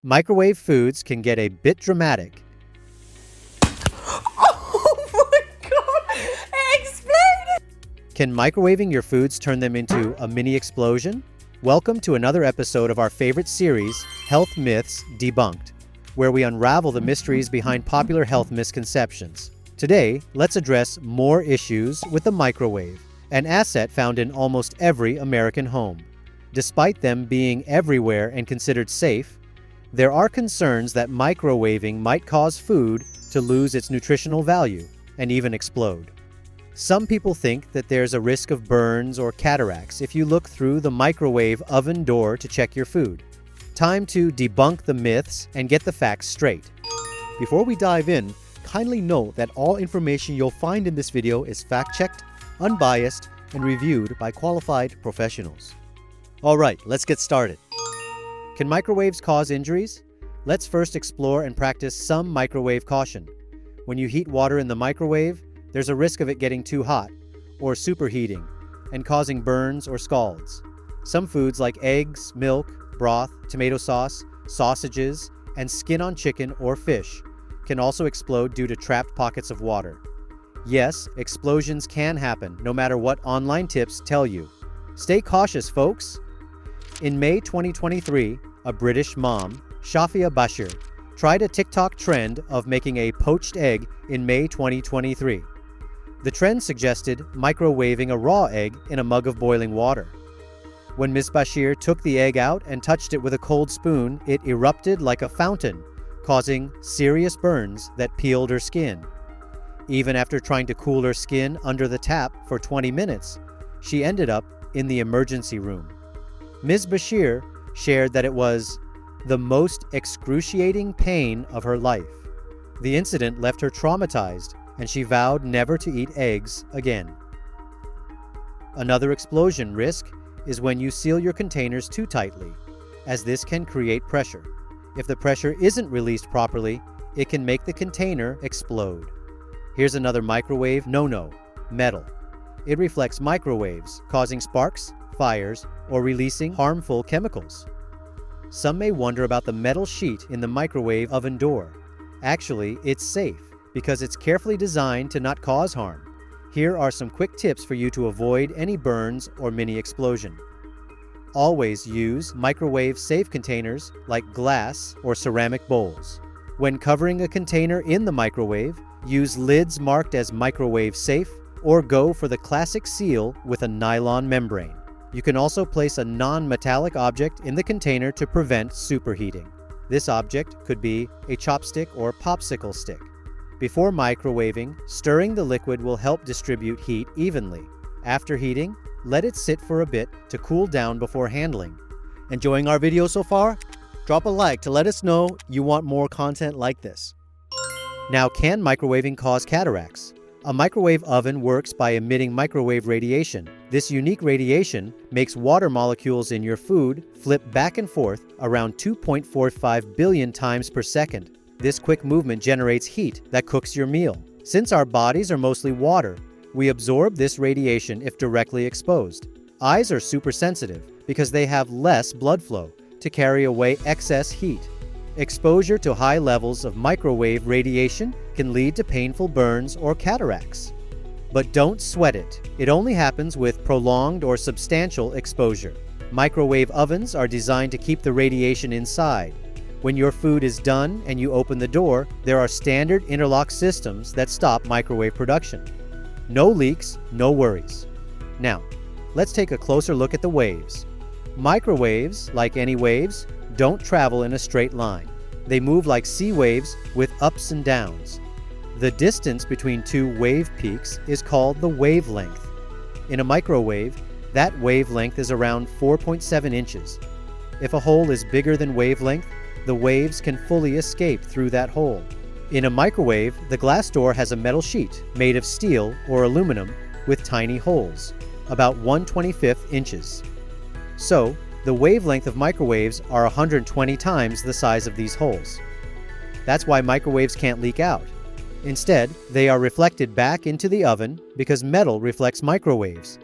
Microwave foods can get a bit dramatic. Oh my god! It exploded! Can microwaving your foods turn them into a mini explosion? Welcome to another episode of our favorite series, Health Myths Debunked, where we unravel the mysteries behind popular health misconceptions. Today, let's address more issues with the microwave, an asset found in almost every American home. Despite them being everywhere and considered safe, there are concerns that microwaving might cause food to lose its nutritional value and even explode. Some people think that there's a risk of burns or cataracts if you look through the microwave oven door to check your food. Time to debunk the myths and get the facts straight. Before we dive in, kindly note that all information you'll find in this video is fact-checked, unbiased, and reviewed by qualified professionals. All right, let's get started. Can microwaves cause injuries? Let's first explore and practice some microwave caution. When you heat water in the microwave, there's a risk of it getting too hot or superheating and causing burns or scalds. Some foods like eggs, milk, broth, tomato sauce, sausages, and skin on chicken or fish can also explode due to trapped pockets of water. Yes, explosions can happen no matter what online tips tell you. Stay cautious, folks. In May 2023, a British mom, Shafia Bashir, tried a TikTok trend of making a poached egg in May 2023. The trend suggested microwaving a raw egg in a mug of boiling water. When Ms. Bashir took the egg out and touched it with a cold spoon, it erupted like a fountain, causing serious burns that peeled her skin. Even after trying to cool her skin under the tap for 20 minutes, she ended up in the emergency room. Ms. Bashir shared that it was the most excruciating pain of her life. The incident left her traumatized, and she vowed never to eat eggs again. Another explosion risk is when you seal your containers too tightly, as this can create pressure. If the pressure isn't released properly, it can make the container explode. Here's another microwave no-no: metal. It reflects microwaves, causing sparks, fires, or releasing harmful chemicals. Some may wonder about the metal sheet in the microwave oven door. Actually, it's safe because it's carefully designed to not cause harm. Here are some quick tips for you to avoid any burns or mini explosion. Always use microwave-safe containers like glass or ceramic bowls. When covering a container in the microwave, use lids marked as microwave safe or go for the classic seal with a nylon membrane. You can also place a non-metallic object in the container to prevent superheating. This object could be a chopstick or popsicle stick. Before microwaving, stirring the liquid will help distribute heat evenly. After heating, let it sit for a bit to cool down before handling. Enjoying our video so far? Drop a like to let us know you want more content like this. Now, can microwaving cause cataracts? A microwave oven works by emitting microwave radiation. This unique radiation makes water molecules in your food flip back and forth around 2.45 billion times per second. This quick movement generates heat that cooks your meal. Since our bodies are mostly water, we absorb this radiation if directly exposed. Eyes are super sensitive because they have less blood flow to carry away excess heat. Exposure to high levels of microwave radiation can lead to painful burns or cataracts. But don't sweat it. It only happens with prolonged or substantial exposure. Microwave ovens are designed to keep the radiation inside. When your food is done and you open the door, there are standard interlock systems that stop microwave production. No leaks, no worries. Now, let's take a closer look at the waves. Microwaves, like any waves, don't travel in a straight line. They move like sea waves with ups and downs. The distance between two wave peaks is called the wavelength. In a microwave, that wavelength is around 4.7 inches. If a hole is bigger than wavelength, the waves can fully escape through that hole. In a microwave, the glass door has a metal sheet made of steel or aluminum with tiny holes, about 1/25 inches. So, the wavelength of microwaves are 120 times the size of these holes. That's why microwaves can't leak out. Instead, they are reflected back into the oven because metal reflects microwaves.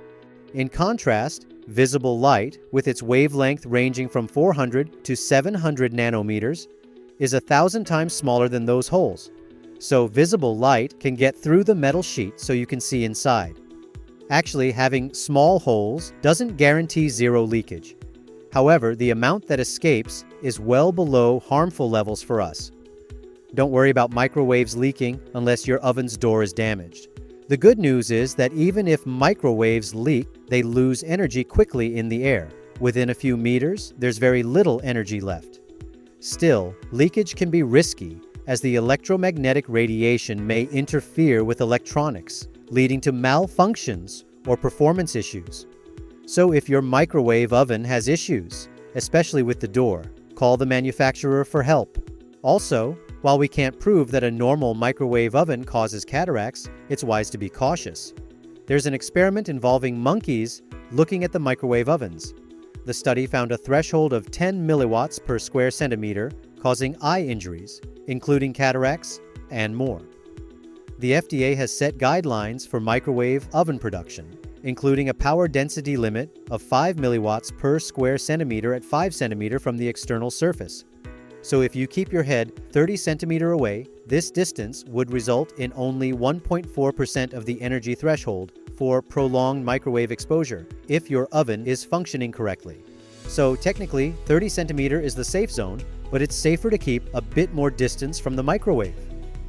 In contrast, Visible light, with its wavelength ranging from 400 to 700 nanometers, is 1,000 times smaller than those holes. So visible light can get through the metal sheet so you can see inside. Actually, having small holes doesn't guarantee zero leakage. However, the amount that escapes is well below harmful levels for us. Don't worry about microwaves leaking unless your oven's door is damaged. The good news is that even if microwaves leak, they lose energy quickly in the air. Within a few meters, there's very little energy left. Still, leakage can be risky, as the electromagnetic radiation may interfere with electronics, leading to malfunctions or performance issues. So if your microwave oven has issues, especially with the door, call the manufacturer for help. Also, while we can't prove that a normal microwave oven causes cataracts, it's wise to be cautious. There's an experiment involving monkeys looking at the microwave ovens. The study found a threshold of 10 milliwatts per square centimeter, causing eye injuries, including cataracts and more. The FDA has set guidelines for microwave oven production, including a power density limit of 5 milliwatts per square centimeter at 5 centimeter from the external surface. So if you keep your head 30 centimeter away, this distance would result in only 1.4% of the energy threshold for prolonged microwave exposure if your oven is functioning correctly. So technically, 30 centimeter is the safe zone, but it's safer to keep a bit more distance from the microwave.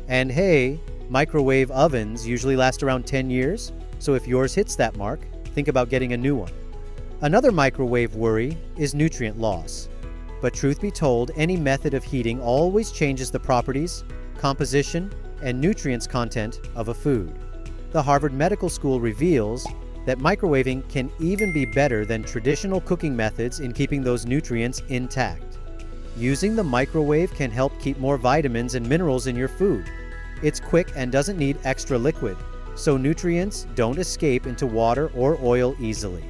And hey, microwave ovens usually last around 10 years, so if yours hits that mark, think about getting a new one. Another microwave worry is nutrient loss. But truth be told, any method of heating always changes the properties, composition, and nutrients content of a food. The Harvard Medical School reveals that microwaving can even be better than traditional cooking methods in keeping those nutrients intact. Using the microwave can help keep more vitamins and minerals in your food. It's quick and doesn't need extra liquid, so nutrients don't escape into water or oil easily.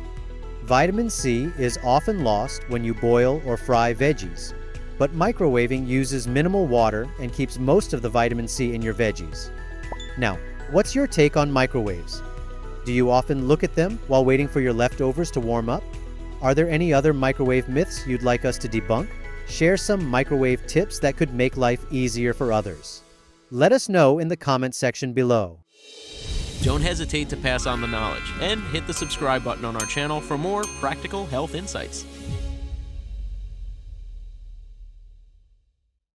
Vitamin C is often lost when you boil or fry veggies, but microwaving uses minimal water and keeps most of the vitamin C in your veggies. Now, what's your take on microwaves? Do you often look at them while waiting for your leftovers to warm up? Are there any other microwave myths you'd like us to debunk? Share some microwave tips that could make life easier for others. Let us know in the comments section below. Don't hesitate to pass on the knowledge and hit the subscribe button on our channel for more practical health insights.